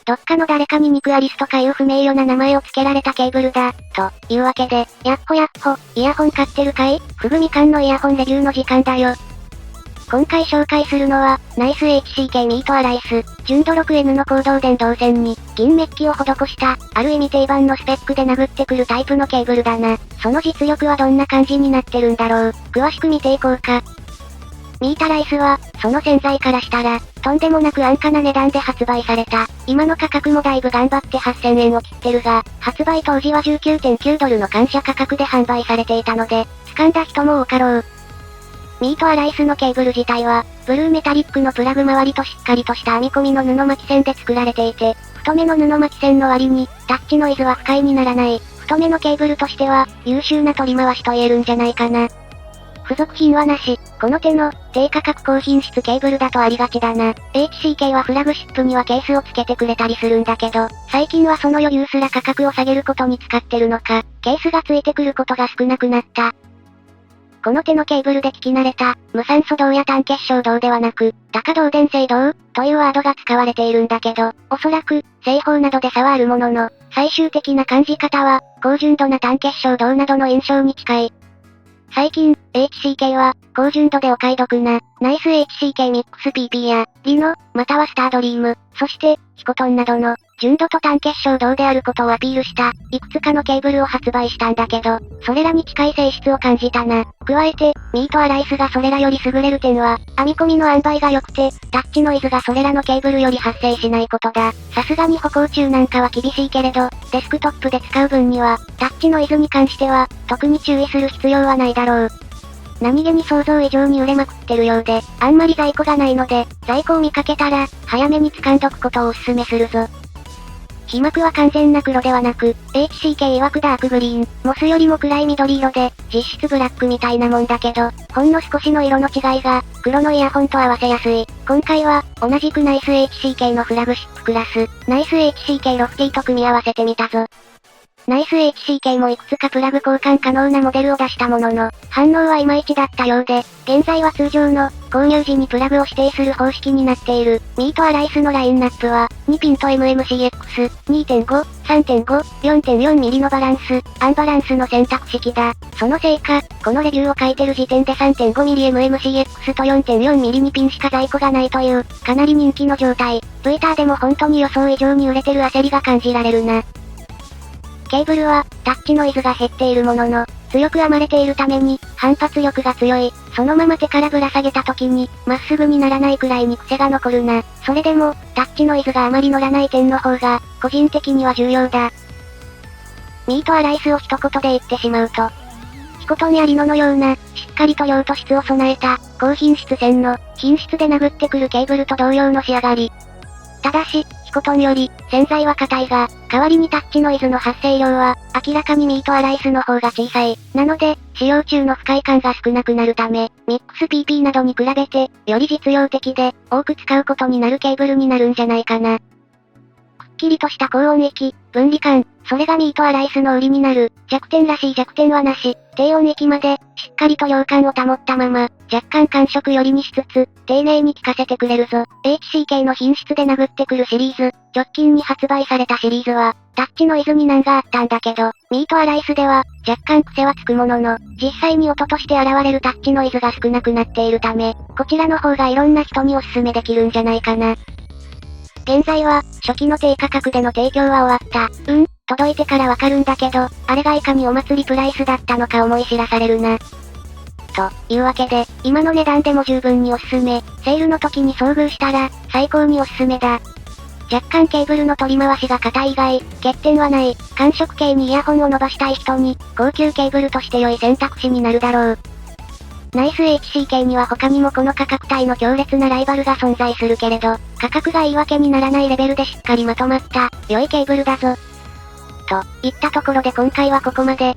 どっかの誰かにニクアリスとかいう不名誉な名前を付けられたケーブルだ、というわけで、やっほ、イヤホン買ってるかい？ふぐみかんのイヤホンレビューの時間だよ。今回紹介するのは、ナイス HCK ミートアライス、純度 6N の高導電導線に、銀メッキを施した、ある意味定番のスペックで殴ってくるタイプのケーブルだな。その実力はどんな感じになってるんだろう。詳しく見ていこうか。ミートアライスは、その洗剤からしたら、とんでもなく安価な値段で発売された。今の価格もだいぶ頑張って8000円を切ってるが、発売当時は 19.9 ドルの感謝価格で販売されていたので、掴んだ人も多かろう。ミートアライスのケーブル自体は、ブルーメタリックのプラグ周りとしっかりとした編み込みの布巻線で作られていて、太めの布巻線の割に、タッチノイズは不快にならない。太めのケーブルとしては、優秀な取り回しと言えるんじゃないかな。付属品はなし。この手の、低価格高品質ケーブルだとありがちだな。HCK はフラグシップにはケースを付けてくれたりするんだけど、最近はその余裕すら価格を下げることに使ってるのか、ケースが付いてくることが少なくなった。この手のケーブルで聞き慣れた、無酸素銅や単結晶銅ではなく、高導電性銅というワードが使われているんだけど、おそらく、製法などで差はあるものの、最終的な感じ方は、高純度な単結晶銅などの印象に近い。最近、HCK は、高純度でお買い得な、ナイス HCK ミックス PP や、リノ、またはスタードリーム、そして、ヒコトンなどの、純度と単結晶銅であることをアピールした、いくつかのケーブルを発売したんだけど、それらに近い性質を感じたな。加えて、ミートアライスがそれらより優れる点は、編み込みの塩梅が良くて、タッチノイズがそれらのケーブルより発生しないことだ。さすがに歩行中なんかは厳しいけれど、デスクトップで使う分には、タッチノイズに関しては、特に注意する必要はないだろう。何気に想像以上に売れまくってるようで、あんまり在庫がないので、在庫を見かけたら、早めに掴んどくことをお勧めするぞ。被膜は完全な黒ではなく、HCK 曰くダークグリーン、モスよりも暗い緑色で、実質ブラックみたいなもんだけど、ほんの少しの色の違いが、黒のイヤホンと合わせやすい。今回は、同じくナイス HCK のフラグシップクラス、ナイス HCK ロフティと組み合わせてみたぞ。ナイス HCK もいくつかプラグ交換可能なモデルを出したものの、反応はいまいちだったようで、現在は通常の、購入時にプラグを指定する方式になっている。ミートアライスのラインナップは、2ピンと MMCX、2.5、3.5、4.4 ミリのバランス、アンバランスの選択式だ。そのせいか、このレビューを書いてる時点で 3.5 ミリ MMCX と 4.4 ミリ2ピンしか在庫がないという、かなり人気の状態。Twitter でも本当に予想以上に売れてる焦りが感じられるな。ケーブルは、タッチノイズが減っているものの、強く編まれているために、反発力が強い。そのまま手からぶら下げた時に、まっすぐにならないくらいに癖が残るな。それでも、タッチノイズがあまり乗らない点の方が、個人的には重要だ。ミートアライスを一言で言ってしまうと、ヒコトンやリノのような、しっかりと用途質を備えた、高品質線の、品質で殴ってくるケーブルと同様の仕上がり。ただし、ヒコトンより、洗剤は硬いが、代わりにタッチノイズの発生量は、明らかにミートアライスの方が小さい。なので、使用中の不快感が少なくなるため、ミックス PP などに比べて、より実用的で、多く使うことになるケーブルになるんじゃないかな。くっきりとした高音域、分離感、それがミートアライスの売りになる。弱点らしい弱点はなし。低音域まで、しっかりと量感を保ったまま、若干感触寄りにしつつ、丁寧に聞かせてくれるぞ。HCK の品質で殴ってくるシリーズ、直近に発売されたシリーズは、タッチノイズに難があったんだけど、ミートアライスでは、若干癖はつくものの、実際に音として現れるタッチノイズが少なくなっているため、こちらの方がいろんな人におすすめできるんじゃないかな。現在は、初期の低価格での提供は終わった。届いてからわかるんだけど、あれがいかにお祭りプライスだったのか思い知らされるな。というわけで、今の値段でも十分におすすめ。セールの時に遭遇したら、最高におすすめだ。若干ケーブルの取り回しが硬い以外、欠点はない。感触系にイヤホンを伸ばしたい人に、高級ケーブルとして良い選択肢になるだろう。ナイス HCK には他にもこの価格帯の強烈なライバルが存在するけれど、価格が言い訳にならないレベルでしっかりまとまった、良いケーブルだぞ。といったところで今回はここまで。